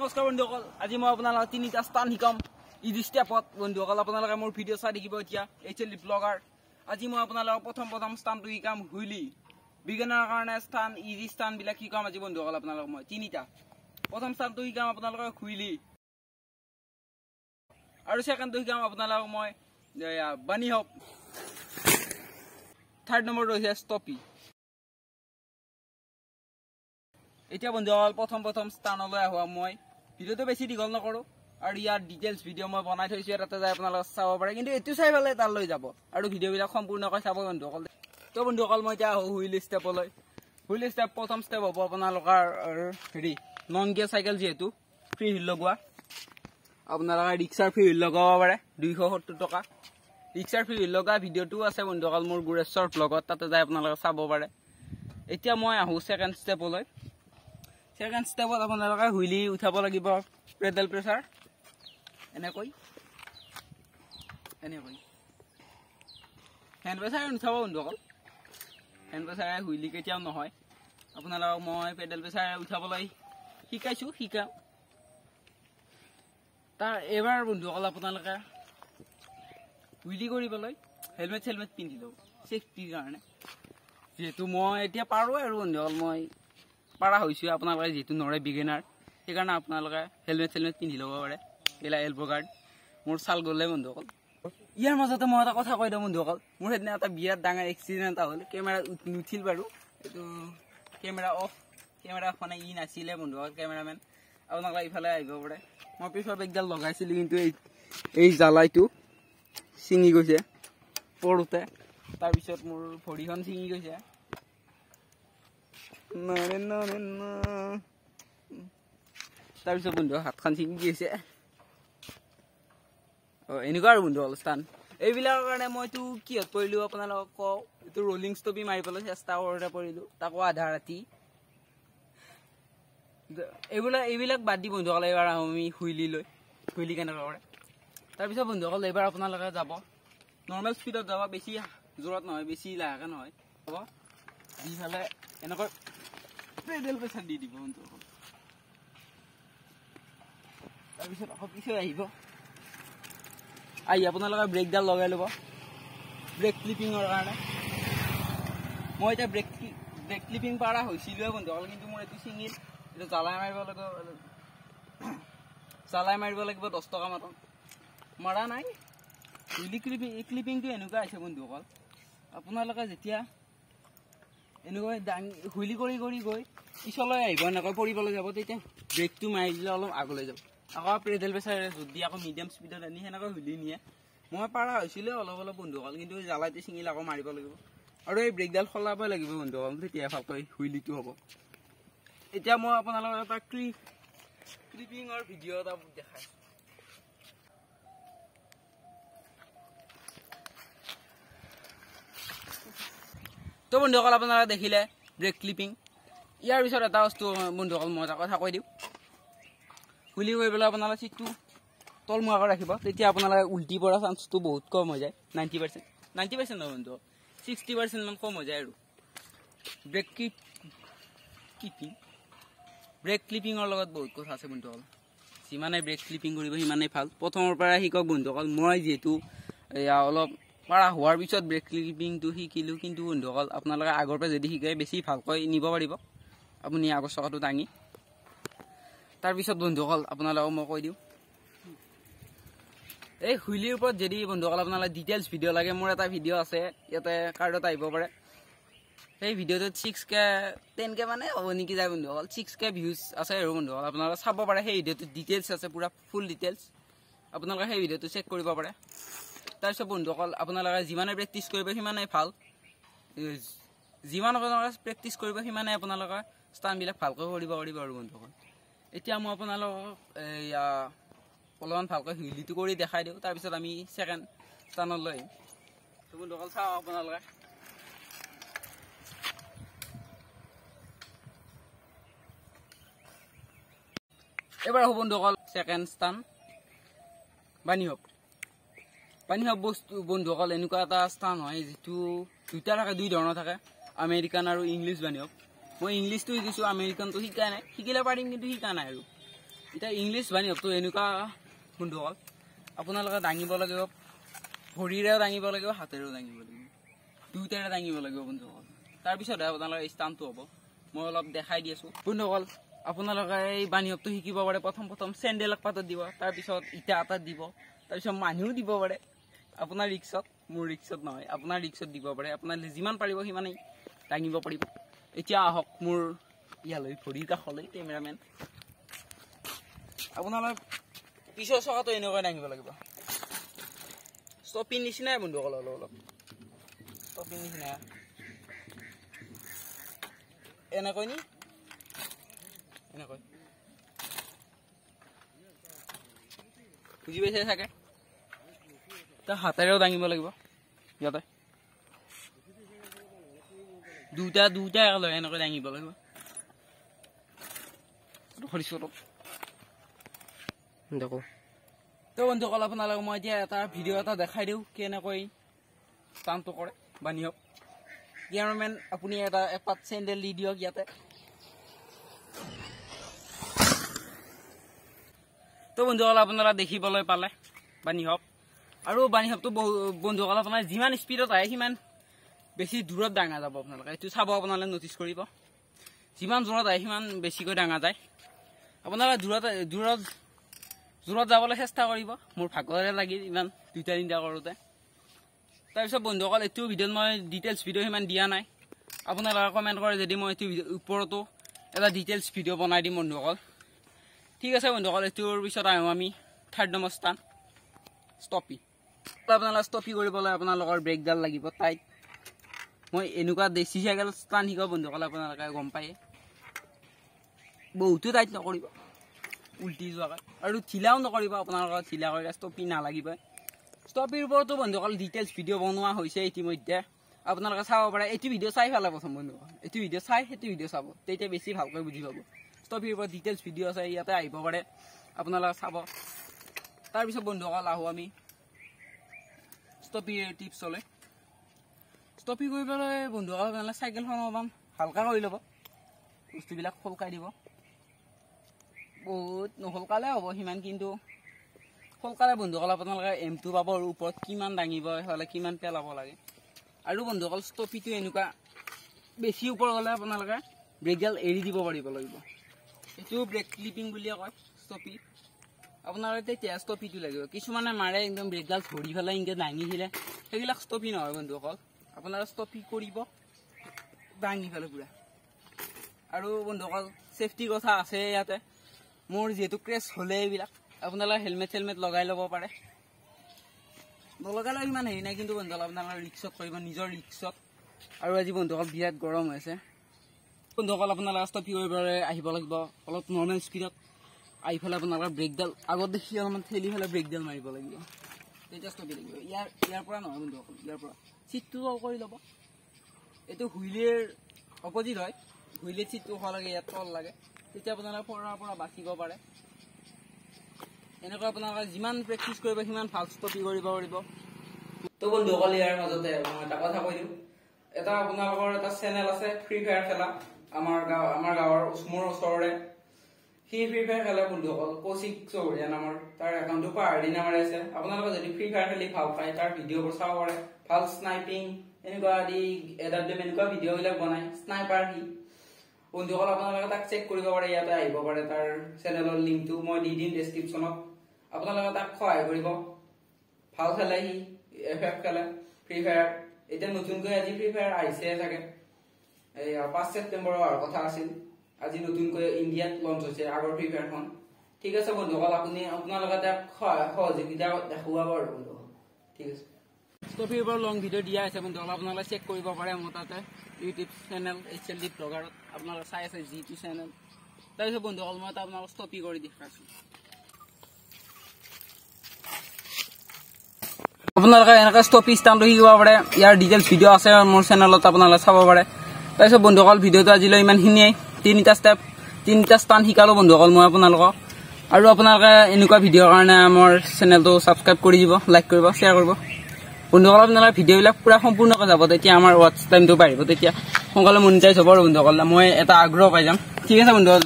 নমস্কাৰ বন্ধুসকল, আজি মই আপোনালোকক তিনিটা স্থান শিকাম ইজি ষ্টেপত। বন্ধুসকল, আপোনালোকে মোৰ ভিডিঅ' চাই দেখিব এতিয়া HLD ব্লগাৰ। আজি মই আপোনালোকক প্ৰথম স্থানটো শিকাম হুইলি। বিগিনাৰৰ কাৰণে স্থান, ইজি স্থানবিলাক শিকাম আজি বন্ধুসকল আপোনালোকক মই তিনিটা। প্ৰথম স্থানটো শিকাম আপোনালোকক হুইলি, আৰু ছেকেণ্ডটো শিকাম আপোনালোকক মই বানি হপ, থাৰ্ড নম্বৰটো হৈছে ষ্টপি। এতিয়া বন্ধুসকল প্ৰথম স্থানলৈ আহোঁ মই। ভিডিঅ'টো বেছি দীঘল নকৰোঁ, আৰু ইয়াৰ ডিটেইলছ ভিডিঅ' মই বনাই থৈছোঁ, তাতে যাই আপোনালোকে চাব পাৰে। কিন্তু এইটো চাই পেলাই তালৈ যাব আৰু ভিডিঅ'বিলাক সম্পূৰ্ণকৈ চাব বন্ধুসকল। তো বন্ধুসকল, মই এতিয়া আহোঁ হুইলি ষ্টেপলৈ। হুইলি ষ্টেপ প্ৰথম ষ্টেপ হ'ব আপোনালোকৰ নন গিয়াৰ চাইকেল, যিহেতু ফ্ৰী হুইল লগোৱা। আপোনালোকে ৰিক্সাৰ ফ্ৰী হুইল লগাব পাৰে 270 টকা। ৰিক্সাৰ ফ্ৰী হুইল লগা ভিডিঅ'টোও আছে বন্ধুসকল মোৰ গুৰেশ্বৰ ব্লগত, তাতে যাই আপোনালোকে চাব পাৰে। এতিয়া মই আহোঁ ছেকেণ্ড ষ্টেপলৈ। ছেকেণ্ড ষ্টেপত আপোনালোকে হুইলি উঠাব লাগিব পেডেল প্ৰেছাৰ এনেকৈ হেণ্ড প্ৰেছাৰে নুঠাব বন্ধুসকল, হেণ্ড প্ৰেছাৰে হুইলি কেতিয়াও নহয়। আপোনালোকক মই পেডেল প্ৰেছাৰে উঠাবলৈ শিকাম। তাৰ এইবাৰ বন্ধুসকল আপোনালোকে হুইলি কৰিবলৈ হেলমেট পিন্ধি ল'ব ছেফটিৰ কাৰণে। যিহেতু মই এতিয়া পাৰোঁ আৰু বন্ধুসকল, মই পাৰা হৈছোঁ, আপোনালোকে যিহেতু নৰে বিগিনাৰ, সেইকাৰণে আপোনালোকে হেলমেট পিন্ধি ল'ব পাৰে। এইবিলাক এলব' গাৰ্ড মোৰ চাল গ'লে বন্ধুসকল। ইয়াৰ মাজতে মই এটা কথা কৈ দিওঁ বন্ধুসকল, মোৰ সেইদিনা এটা বিৰাট ডাঙৰ এক্সিডেণ্ট এটা হ'ল। কেমেৰা নুঠিল বাৰু, এইটো কেমেৰা অফ মানে ই নাছিলে বন্ধুসকল কেমেৰামেন। আপোনালোকে ইফালে আহিব পাৰে। মই পিছৰ বেগডাল লগাইছিলোঁ, কিন্তু এই জ্বালাইটো ছিঙি গৈছে পৰোঁতে। তাৰপিছত মোৰ ভৰিখন ছিঙি গৈছে। তাৰপিছত বন্ধু হাতখন ছিঙি গৈছে। এনেকুৱা আৰু বন্ধুসকল স্থান। এইবিলাকৰ কাৰণে মইতো কিহত পৰিলোঁ আপোনালোকক কওঁ। এইটো ৰলিং ষ্টপি মাৰিবলৈ চেষ্টা কৰোঁতে পৰিলোঁ, তাকো আধা ৰাতি। এইবিলাক বাদ দি বন্ধুসকল এইবাৰ আমি হুইলি কেনেকৈ কৰে। তাৰপিছত বন্ধুসকল এইবাৰ আপোনালোকে যাব নৰ্মেল স্পীডত যাব, বেছি জোৰত নহয়, বেছি লাহেকৈ নহয়। হ'ব দি ফালে এনেকৈ পেডেল প্ৰেছাৰ দি দিব বন্ধুসকল। তাৰপিছত আকৌ পিছত আহি আপোনালোকে ব্ৰেকডাল লগাই ল'ব ব্ৰেক ক্লিপিঙৰ কাৰণে। মই এতিয়া ব্ৰেক ক্লিপিং পাৰা হৈছিলোঁৱে বন্ধুসকল, কিন্তু মোৰ এইটো ছিঙিল। এইটো জ্বালাই মাৰিব লাগিব 10 টকা মাত্ৰ, মৰা নাই। হুইলি ক্লিপিংটো এনেকুৱা হৈছে বন্ধুসকল, আপোনালোকে যেতিয়া এনেকৈ হুইলি কৰি গৈ পিছলৈ আহিব, এনেকৈ পৰিবলৈ যাব, তেতিয়া ব্ৰেকটো মাৰি দিলে অলপ আগলৈ যাব। আকৌ পেডেল প্ৰেছাৰে যদি আকৌ মিডিয়াম স্পীডত আনি সেনেকৈ হুইলি নিয়ে। মই পাৰা হৈছিলে অলপ বন্ধুসকল, কিন্তু জ্বালাইটো ছিঙিলে আকৌ মাৰিব লাগিব, আৰু এই ব্ৰেকডাল সলাবই লাগিব বন্ধুসকল, তেতিয়া ভালকৈ হুইলিটো হ'ব। এতিয়া মই আপোনালোকক এটা ক্লিপিঙৰ ভিডিঅ' এটা দেখাই। তো বন্ধুসকল আপোনালোকে দেখিলে ব্ৰেক ক্লিপিং। ইয়াৰ পিছত এটা বস্তু বন্ধুসকল মই এটা কথা কৈ দিওঁ। হুইলি কৰিবলৈ আপোনালোকে চিটটো তলমুৱাকৈ ৰাখিব, তেতিয়া আপোনালোকে উল্টি পৰা চান্সটো বহুত কম হৈ যায়। 90% নহয় বন্ধু, 60% কম হৈ যায়। আৰু ব্ৰেক ক্লিপিঙৰ লগত বহুত কথা আছে বন্ধুসকল। যিমানে ব্ৰেক ক্লিপিং কৰিব সিমানেই ভাল। প্ৰথমৰ পৰা শিকক বন্ধুসকল। মই যিহেতু অলপ পাৰা হোৱাৰ পিছত ব্ৰেক ক্লিপিংটো শিকিলোঁ, কিন্তু বন্ধুসকল আপোনালোকে আগৰ পৰা যদি শিকাই বেছি ভালকৈ নিব পাৰিব আপুনি আগৰ চকাটো দাঙি। তাৰপিছত বন্ধুসকল আপোনালোকক মই কৈ দিওঁ, এই হুইলিৰ ওপৰত যদি বন্ধুসকল আপোনালোকে ডিটেইলছ ভিডিঅ' লাগে, মোৰ এটা ভিডিঅ' আছে, ইয়াতে কাৰ্ডত আহিব পাৰে। সেই ভিডিঅ'টোত 6K 10K মানে হ'ব নেকি যায় বন্ধুসকল, 6K ভিউজ আছে আৰু বন্ধুসকল। আপোনালোকে চাব পাৰে, সেই ভিডিঅ'টোত ডিটেইলছ আছে, পূৰা ফুল ডিটেইলছ। আপোনালোকে সেই ভিডিঅ'টো চেক কৰিব পাৰে। তাৰপিছত বন্ধুসকল আপোনালোকে যিমানে প্ৰেক্টিছ কৰিব সিমানেই ভাল। যিমান আপোনালোকে প্ৰেক্টিছ কৰিব সিমানে আপোনালোকে স্থানবিলাক ভালকৈ কৰিব পাৰিব আৰু বন্ধুসকল। এতিয়া মই আপোনালোকক অলপমান ভালকৈ হুইলিটো কৰি দেখাই দিওঁ, তাৰপিছত আমি ছেকেণ্ড স্থানলৈ আহিম। বন্ধুসকল চাওঁ আপোনালোকে। এবাৰ হ'ব বন্ধুসকল ছেকেণ্ড স্থান বানি হপ বস্তু বন্ধুসকল এনেকুৱা এটা স্থান হয় যিটো দুটা থাকে, দুই ধৰণৰ থাকে, আমেৰিকান আৰু ইংলিছ বানি হপ। মই ইংলিছটো শিকিছোঁ, আমেৰিকানটো শিকা নাই। শিকিলে পাৰিম, কিন্তু শিকা নাই। আৰু এটা ইংলিছ বানি হবটো এনেকুৱা বন্ধুসকল আপোনালোকে দাঙিব লাগিব ভৰিৰেও দাঙিব লাগিব হাতেৰেও দাঙিব লাগিব দুইটাৰে দাঙিব লাগিব বন্ধুসকল তাৰপিছতহে আপোনালোকে স্থানটো হ'ব মই অলপ দেখাই দি আছোঁ বন্ধুসকল আপোনালোকে এই বানি হবটো শিকিব পাৰে প্ৰথম চেণ্ডেল এক পাতত দিব তাৰপিছত ইটা এটাত দিব তাৰপিছত মানুহো দিব পাৰে আপোনাৰ ৰিক্সত মোৰ ৰিক্সত নহয় আপোনাৰ ৰিক্সত দিব পাৰে আপোনালোকে যিমান পাৰিব সিমানেই দাঙিব পাৰিব এতিয়া আহক মোৰ ইয়ালৈ ভৰিৰ কাষলৈ কেমেৰামেন আপোনালোক পিছৰ চকাটো এনেকৈ দাঙিব লাগিব ষ্টপিং নিচিনাই বন্ধুসকল অলপ ষ্টপিং নিচিনা এনেকৈ নি এনেকৈ বুজি পাইছে চাগে তাৰ হাতেৰেও দাঙিব লাগিব ইয়াতে দুটা একেলগে এনেকৈ দাঙিব লাগিব দেখো তো বন্ধুসকল আপোনালোকক মই এতিয়া এটা ভিডিঅ' এটা দেখাই দিওঁ কেনেকৈ স্থানটো কৰে বানি হওক কেমেৰামেন আপুনি এটা এপাত চেণ্ডেল দি দিয়ক ইয়াতে তো বন্ধুসকল আপোনালোকে দেখিবলৈ পালে বানি হওক আৰু বানি হওকটো বন্ধুসকল আপোনাৰ যিমান স্পীডত আহে সিমান বেছি দূৰত ডাঙা যাব আপোনালোকে এইটো চাব আপোনালোকে নটিচ কৰিব যিমান জোৰত আহে সিমান বেছিকৈ ডাঙা যায় আপোনালোকে দূৰত যাবলৈ চেষ্টা কৰিব মোৰ ভাগৰে লাগিল ইমান 2-3টা কৰোঁতে তাৰপিছত বন্ধুসকল এইটো ভিডিঅ'ত মই ডিটেইলছ ভিডিঅ' সিমান দিয়া নাই আপোনালোকে কমেণ্ট কৰে যদি মই এইটো ওপৰতো এটা ডিটেইলছ ভিডিঅ' বনাই দিম বন্ধুসকল ঠিক আছে বন্ধুসকল এইটোৰ পিছত আহোঁ আমি 3rd নম্বৰ স্থান ষ্টপি আপোনালোকে ষ্টপি কৰিবলৈ আপোনালোকৰ ব্ৰেকডাল লাগিব টাইট মই এনেকুৱা দেশী চাইকেল স্থান শিকাওঁ বন্ধুসকল আপোনালোকে গম পায়ে বহুতো টাইট নকৰিব উল্টি যোৱাকৈ আৰু ঢিলাও নকৰিব আপোনালোকৰ ঢিলা কৰিলে ষ্টপি নালাগিব ষ্টপিৰ ওপৰতো বন্ধুসকল ডিটেইলছ ভিডিঅ' বনোৱা হৈছে ইতিমধ্যে আপোনালোকে চাব পাৰে এইটো ভিডিঅ' চাই পেলাই প্ৰথম বন্ধুসকল এইটো ভিডিঅ' চাই সেইটো ভিডিঅ' চাব তেতিয়া বেছি ভালকৈ বুজি পাব ষ্টপিৰ ওপৰত ডিটেইলছ ভিডিঅ' আছে ইয়াতে আহিব পাৰে আপোনালোকে চাব তাৰপিছত বন্ধুসকল আহোঁ আমি ষ্টপিৰ টিপছলৈ ষ্টপি কৰিবলৈ বন্ধুসকল আপোনালোকে চাইকেলখন অলপমান হালকা কৰি ল'ব বস্তুবিলাক খোলকাই দিব বহুত নহলকালে হ'ব সিমান কিন্তু খোলকালে বন্ধুসকল আপোনালোকে এমটো পাব আৰু ওপৰত কিমান দাঙিব হ'লে কিমান পেলাব লাগে আৰু বন্ধুসকল ষ্টপিটো এনেকুৱা বেছি ওপৰ হ'লে আপোনালোকে ব্ৰেকডাল এৰি দিব পাৰিব লাগিব এইটো ব্ৰেক ক্লিপিং বুলিয়ে কয় ষ্টপি আপোনালোকে তেতিয়া ষ্টপিটো লাগিব কিছুমানে মাৰে একদম ব্ৰেকডাল ধৰি পেলাই এনেকৈ দাঙি দিলে সেইবিলাক ষ্টপি নহয় বন্ধুসকল আপোনালোকে ষ্টপি কৰিব দাঙি পেলাই পুৰা আৰু বন্ধুসকল ছেফটিৰ কথা আছে ইয়াতে মোৰ যিহেতু ক্ৰেছ হ'লে এইবিলাক আপোনালোকে হেলমেট লগাই ল'ব পাৰে নলগালে ইমান হেৰি নাই কিন্তু বন্ধুসকল আপোনালোকে ৰিক্সত কৰিব নিজৰ ৰিক্সত আৰু আজি বন্ধুসকল বিৰাট গৰম হৈছে বন্ধুসকল আপোনালোকে ষ্টপি কৰিবলৈ আহিব লাগিব অলপ নৰ্মেল স্পীডত আহি পেলাই আপোনালোকে ব্ৰেকডাল আগত দেখি অলপমান ঠেলি পেলাই ব্ৰেকডাল মাৰিব লাগিব তেতিয়া ষ্টপি লাগিব ইয়াৰ পৰা নহয় বন্ধুসকল ইয়াৰ পৰা চিটটো তল কৰি ল'ব এইটো হুইলেৰ অপজিট হয় হুইলেৰ চিটটো হোৱা লাগে ইয়াত তল লাগে তেতিয়া আপোনালোকে পৰাৰ পৰা বাচিব পাৰে এনেকৈ আপোনালোকে যিমান প্ৰেক্টিচ কৰিব সিমান ভাল ষ্টপি কৰিব পাৰিব তো বন্ধুসকল ইয়াৰ মাজতে মই এটা কথা কৈ দিওঁ এটা আপোনালোকৰ এটা চেনেল আছে ফ্ৰী ফায়াৰ খেলা আমাৰ গাঁৱৰ মোৰ ওচৰৰে সি ফ্ৰী ফায়াৰ খেলা বন্ধুসকল কৌশিক চৌধুৰীয়া নামৰ তাৰ একাউণ্টটো পাহাৰী নামেৰে আছে আপোনালোকে যদি ফ্ৰী ফায়াৰ খেলি ভাল পায় তাৰ ভিডিঅ'বোৰ চাব পাৰে ভাল স্নাইপিং এনেকুৱা আদি এনেকুৱা ভিডিঅ'বিলাক বনায় স্নাইপাৰ সি বন্ধুসকল আপোনালোকে তাক চেক কৰিব পাৰে ইয়াতে আহিব পাৰে তাৰ চেনেলৰ লিংকটো মই দি দিম ডেছক্ৰিপশ্যনত আপোনালোকে তাক সহায় কৰিব ভাল খেলে সি FF খেলে ফ্ৰী ফায়াৰ এতিয়া নতুনকৈ আজি ফ্ৰী ফায়াৰ আহিছে চাগে 5 ছেপ্টেম্বৰৰ অহাৰ কথা আছিল আজি নতুনকৈ ইণ্ডিয়াত লঞ্চ হৈছে আগৰ ফ্ৰী ফায়াৰখন ঠিক আছে বন্ধুসকল আপোনালোকে তাক সহযোগিতা দেখুৱাব আৰু বন্ধুসকল ঠিক আছে ষ্টপিৰ ওপৰত লং ভিডিঅ' দিয়া আছে বন্ধুসকল আপোনালোকে চেক কৰিব পাৰে মোৰ তাতে ইউটিউব চেনেল HLD ব্লগাৰত আপোনালোকে চাই আছে G2 চেনেল তাৰপিছত বন্ধুসকল মই আপোনালোকক ষ্টপি কৰি দেখাইছোঁ আপোনালোকে এনেকৈ ষ্টপি ষ্টাণ্ডটো শিকিব পাৰে ইয়াৰ ডিটেইলছ ভিডিঅ' আছে মোৰ চেনেলত আপোনালোকে চাব পাৰে তাৰপিছত বন্ধুসকল ভিডিঅ'টো আজিলৈ ইমানখিনিয়েই 3টা স্থান শিকালোঁ বন্ধুসকল মই আপোনালোকক আৰু আপোনালোকে এনেকুৱা ভিডিঅ'ৰ কাৰণে মোৰ চেনেলটো ছাবস্ক্ৰাইব কৰি দিব লাইক কৰিব শ্বেয়াৰ কৰিব বন্ধুসকল আপোনালোকে ভিডিঅ'বিলাক পুৰা সম্পূৰ্ণকৈ যাব তেতিয়া আমাৰ ৱাটচ টাইমটো বাঢ়িব তেতিয়া সোনকালে মনিটাইজ হ'ব আৰু বন্ধুসকল মই এটা আগ্ৰহ পাই যাম ঠিক আছে বন্ধুসকল